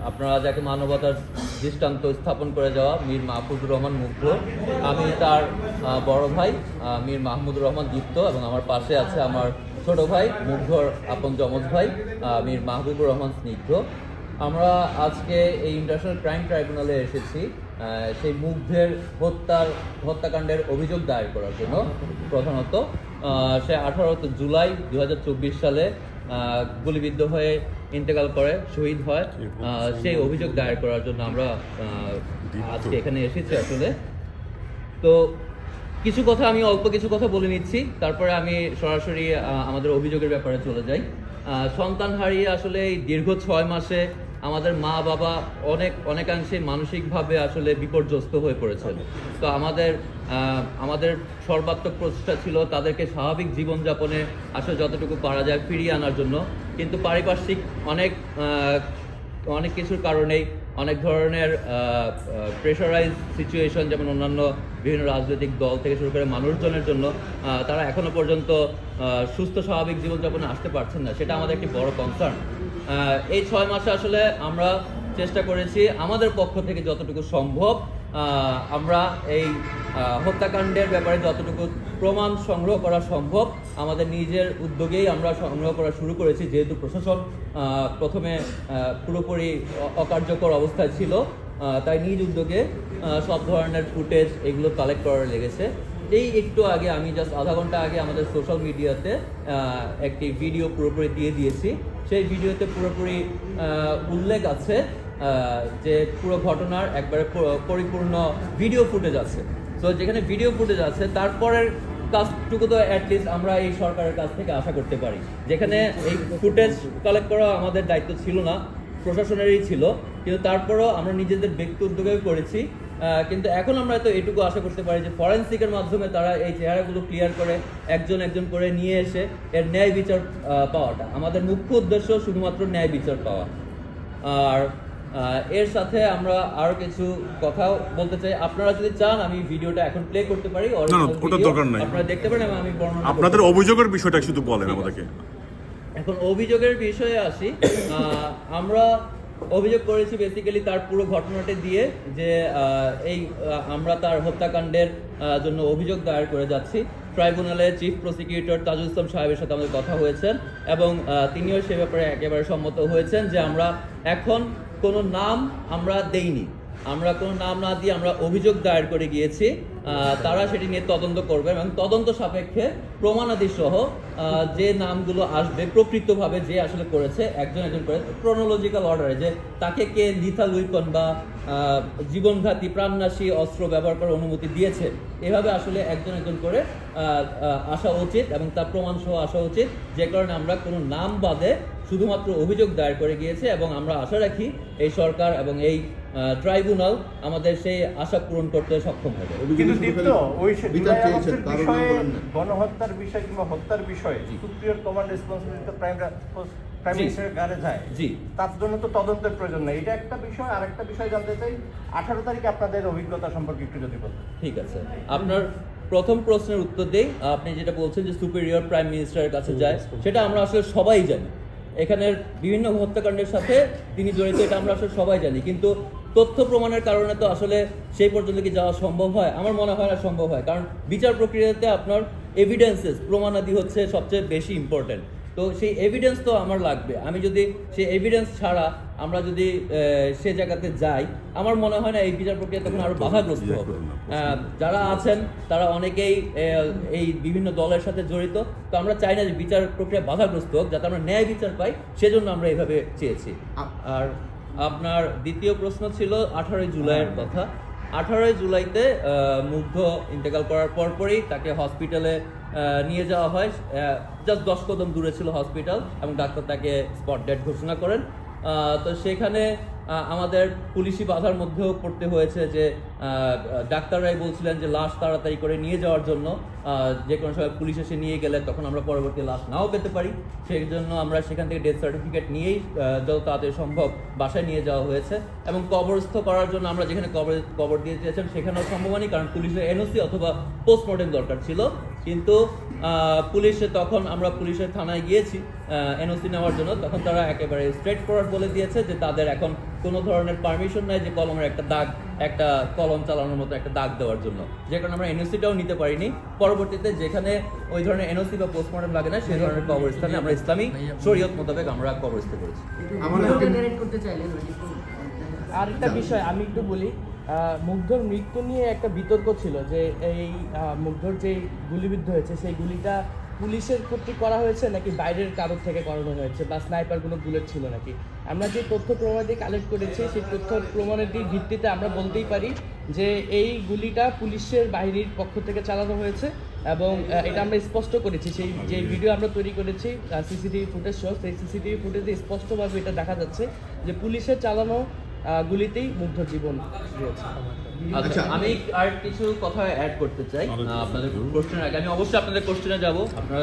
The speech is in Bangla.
আপনারা যাকে মানবতার দৃষ্টান্ত স্থাপন করে যাওয়া মীর মাহফুজুর রহমান মুগ্ধ, আমি তার বড় ভাই মীর মাহমুদুর রহমান দীপ্ত, এবং আমার পাশে আছে আমার ছোট ভাই মুগ্ধর আপন যমজ ভাই মীর মাহবুবুর রহমান স্নিগ্ধ। আমরা আজকে এই ইন্টারন্যাশনাল ক্রাইম ট্রাইব্যুনালে এসেছি সেই মুগ্ধের হত্যাকাণ্ডের অভিযোগ দায়ের করার জন্য। প্রধানত সে 18 জুলাই 2024 সালে গুলিবিদ্ধ হয়ে ইন্তেকাল করে, শহীদ হয়। সেই অভিযোগ দায়ের করার জন্য আমরা আজকে এখানে এসেছি আসলে। তো অল্প কিছু কথা বলে নিচ্ছি, তারপরে আমি সরাসরি আমাদের অভিযোগের ব্যাপারে চলে যাই। সন্তান হারিয়ে আসলে এই দীর্ঘ 6 মাসে আমাদের মা বাবা অনেকাংশে মানসিকভাবে আসলে বিপর্যস্ত হয়ে পড়েছেন। তো আমাদের সর্বাত্মক প্রচেষ্টা ছিল তাদেরকে স্বাভাবিক জীবনযাপনে আসলে যতটুকু পারা যায় ফিরিয়ে আনার জন্য, কিন্তু পারিপার্শ্বিক অনেক কিছুর কারণেই, অনেক ধরনের প্রেশারাইজ সিচুয়েশন, যেমন অন্যান্য বিভিন্ন রাজনৈতিক দল থেকে শুরু করে মানুষজনের জন্য তারা এখনো পর্যন্ত সুস্থ স্বাভাবিক জীবনযাপনে আসতে পারছেন না। সেটা আমাদের একটি বড় কনসার্ন। এই 6 মাসে আসলে আমরা চেষ্টা করেছি আমাদের পক্ষ থেকে যতটুকু সম্ভব আমরা এই হত্যাকাণ্ডের ব্যাপারে যতটুকু প্রমাণ সংগ্রহ করা সম্ভব আমাদের নিজের উদ্যোগেই আমরা সংগ্রহ করা শুরু করেছি, যেহেতু প্রশাসন প্রথমে পুরোপুরি অকার্যকর অবস্থায় ছিল। তাই নিজ উদ্যোগে সব ধরনের ফুটেজ এগুলো কালেক্ট করা লেগেছে। এই একটু আগে, আমি জাস্ট আধা ঘন্টা আগে আমাদের সোশ্যাল মিডিয়াতে একটি ভিডিও পুরোপুরি দিয়ে দিয়েছি। সেই ভিডিওতে পুরোপুরি উল্লেখ আছে যে পুরো ঘটনার একবারে পরিপূর্ণ ভিডিও ফুটেজ আছে। তো যেখানে ভিডিও ফুটেজ আছে, তারপরের কাজটুকু তো অ্যাটলিস্ট আমরা এই সরকারের কাছ থেকে আশা করতে পারি। যেখানে এই ফুটেজ কালেক্ট করা আমাদের দায়িত্ব ছিল না, প্রশাসনেরই ছিল, কিন্তু তারপরও আমরা নিজেদের ব্যক্তি উদ্যোগেও করেছি। কিন্তু এখন আমরা তো এটুকু আশা করতে পারি যে ফরেন্সিকের মাধ্যমে তারা এই চেহারাগুলো ক্লিয়ার করে একজন একজন করে নিয়ে এসে এর ন্যায় বিচার পাওয়াটা আমাদের মুখ্য উদ্দেশ্য, শুধুমাত্র ন্যায় বিচার পাওয়া। আর এর সাথে আমরা আরো কিছু কথা বলতে চাই। আপনারা যদি চান আমি ভিডিওটা এখন প্লে করতে পারি, আপনারা দেখতে পারেন এবং আমি বর্ণনা আপনাদের অভিযোগের বিষয়টা শুধু বলেন আমাদেরকে। এখন অভিযোগের বিষয়ে আসি। আমরা অভিযোগ করেছি বেসিক্যালি তার পুরো ঘটনাটা দিয়ে, যে আমরা তার হত্যাকাণ্ডের জন্য অভিযোগ দায়ের করে যাচ্ছি। ট্রাইব্যুনালে চিফ প্রসিকিউটর তাজুল ইসলাম সাহেবের সাথে আমাদের কথা হয়েছেন এবং তিনিও সে ব্যাপারে একেবারে সম্মত হয়েছেন যে আমরা এখন কোনো নাম আমরা দেইনি, আমরা কোনো নাম না দিয়ে আমরা অভিযোগ দায়ের করে গিয়েছি। তারা সেটি নিয়ে তদন্ত করবে এবং তদন্ত সাপেক্ষে প্রমাণাদি সহ যে নামগুলো আসবে প্রকৃতভাবে যে আসলে করেছে একজন একজন করে ক্রোনোলজিক্যাল অর্ডারে, যে তাকে কে লিথাল উইপন বা জীবনঘাতী প্রাণনাশী অস্ত্র ব্যবহার করার অনুমতি দিয়েছে, এভাবে আসলে একজন একজন করে আসা উচিত এবং তার প্রমাণ সহ আসা উচিত। যে কারণে আমরা কোনো নাম বাদে শুধুমাত্র অভিযোগ দায়ের করে গিয়েছে এবং আমরা আশা রাখি এই সরকার এবং এই ট্রাইব্যুনাল আমাদের সেই আশা পূরণ করতে সক্ষম হবে। গণহত্যার বিষয় কিংবা হত্যার বিষয়ে সুপ্রিয়র কমান্ড রেসপন্সিবিলিটি প্রাইম মিনিস্টারের কাছে যায়, তার জন্য তো তদন্তের প্রয়োজন নেই। এটা একটা বিষয়। আর একটা বিষয় জানতে চাই, 18 তারিখে আপনাদের অভিজ্ঞতা সম্পর্কে একটু যদি বলতেন। ঠিক আছে, আপনার প্রথম প্রশ্নের উত্তর দেই। আপনি যেটা বলছেন যে সুপিরিয়র প্রাইম মিনিস্টারের কাছে যায়, সেটা আমরা আসলে সবাই জানি। এখানের বিভিন্ন হত্যাকাণ্ডের সাথে তিনি জড়িত, এটা আমরা আসলে সবাই জানি, কিন্তু তথ্য প্রমাণের কারণে তো আসলে সেই পর্যন্ত কি যাওয়া সম্ভব হয়? আমার মনে হয় না সম্ভব হয়, কারণ বিচার প্রক্রিয়াতে আপনার এভিডেন্সেস, প্রমাণাদি হচ্ছে সবচেয়ে বেশি ইম্পর্টেন্ট। তো সেই এভিডেন্স তো আমার লাগবে। আমি যদি সেই এভিডেন্স ছাড়া আমরা যদি সে জায়গাতে যাই, আমার মনে হয় না এই বিচার প্রক্রিয়া তখন আরো বাধাগ্রস্ত হবে। যারা আছেন তারা অনেকেই এই বিভিন্ন দলের সাথে জড়িত, তো আমরা চাই না যে বিচার প্রক্রিয়া বাধাগ্রস্ত হোক, যাতে আমরা ন্যায় বিচার পাই, সেজন্য আমরা এইভাবে চেয়েছি। আর আপনার দ্বিতীয় প্রশ্ন ছিল 18 জুলাইয়ের কথা। 18 জুলাইতে মুগ্ধ ইন্তেকাল করার পরপরই তাকে হসপিটালে নিয়ে যাওয়া হয়। জাস্ট 10 কদম দূরে ছিল হসপিটাল এবং ডাক্তার তাকে স্পট ডেড ঘোষণা করেন। তো সেখানে আমাদের পুলিশি বাধার মধ্যেও পড়তে হয়েছে যে ডাক্তাররাই বলছিলেন যে লাশ তাড়াতাড়ি করে নিয়ে যাওয়ার জন্য, যে কোনো সময় পুলিশ এসে নিয়ে গেলে তখন আমরা পরবর্তী লাশ নাও পেতে পারি। সেই জন্য আমরা সেখান থেকে ডেথ সার্টিফিকেট নিয়েই যত তাড়াতাড়ি সম্ভব বাসায় নিয়ে যাওয়া হয়েছে। এবং কবরস্থ করার জন্য আমরা যেখানে কবর দিয়ে চেয়েছেন সেখানেও সম্ভব হয়নি, কারণ পুলিশের এনওসি অথবা পোস্টমর্টেম দরকার ছিল। কিন্তু তখন আমরা পুলিশের থানায় গিয়েছি এনওসি নেওয়ার জন্য, তখন তারা একেবারে স্ট্রেট ফরওয়ার্ড বলে দিয়েছে যে তাদের এখন কোনো ধরনের পারমিশন নাই যে কলমের একটা কলম চালানোর মতো একটা দাগ দেওয়ার জন্য, যে কারণে আমরা এনওসিটাও নিতে পারিনি। পরবর্তীতে যেখানে ওই ধরনের এনওসি বা পোস্টমর্টেম লাগে না সেই ধরনের কবরস্থানে আমরা ইসলামী শরীয়ত মোতাবেক আমরা কবরস্থ করেছি। আর একটা বিষয় আমি একটু বলি, মুগ্ধর মৃত্যু নিয়ে একটা বিতর্ক ছিল যে এই মুগ্ধর যে গুলিবিদ্ধ হয়েছে সেই গুলিটা পুলিশের কর্তৃক করা হয়েছে নাকি বাইরের কারোর থেকে করানো হয়েছে, বা স্নাইপার কোনো বুলেট ছিল নাকি। আমরা যে তথ্য প্রমাণাদি কালেক্ট করেছি সেই তথ্য প্রমাণাদির ভিত্তিতে আমরা বলতেই পারি যে এই গুলিটা পুলিশের বাহিনীর পক্ষ থেকে চালানো হয়েছে। এবং এটা আমরা স্পষ্ট করেছি, সেই যে ভিডিও আমরা তৈরি করেছি সিসিটিভি ফুটেজ সহ, সেই সিসিটিভি ফুটেজে স্পষ্টভাবে এটা দেখা যাচ্ছে যে পুলিশের চালানো গুলিতেই মুগ্ধর জীবন রয়েছে। আচ্ছা, আমি আর কিছু কথা অ্যাড করতে চাই আপনাদের কোশ্চেনের আগে। আমি অবশ্যই আপনাদের কোশ্চেনে যাব। আপনারা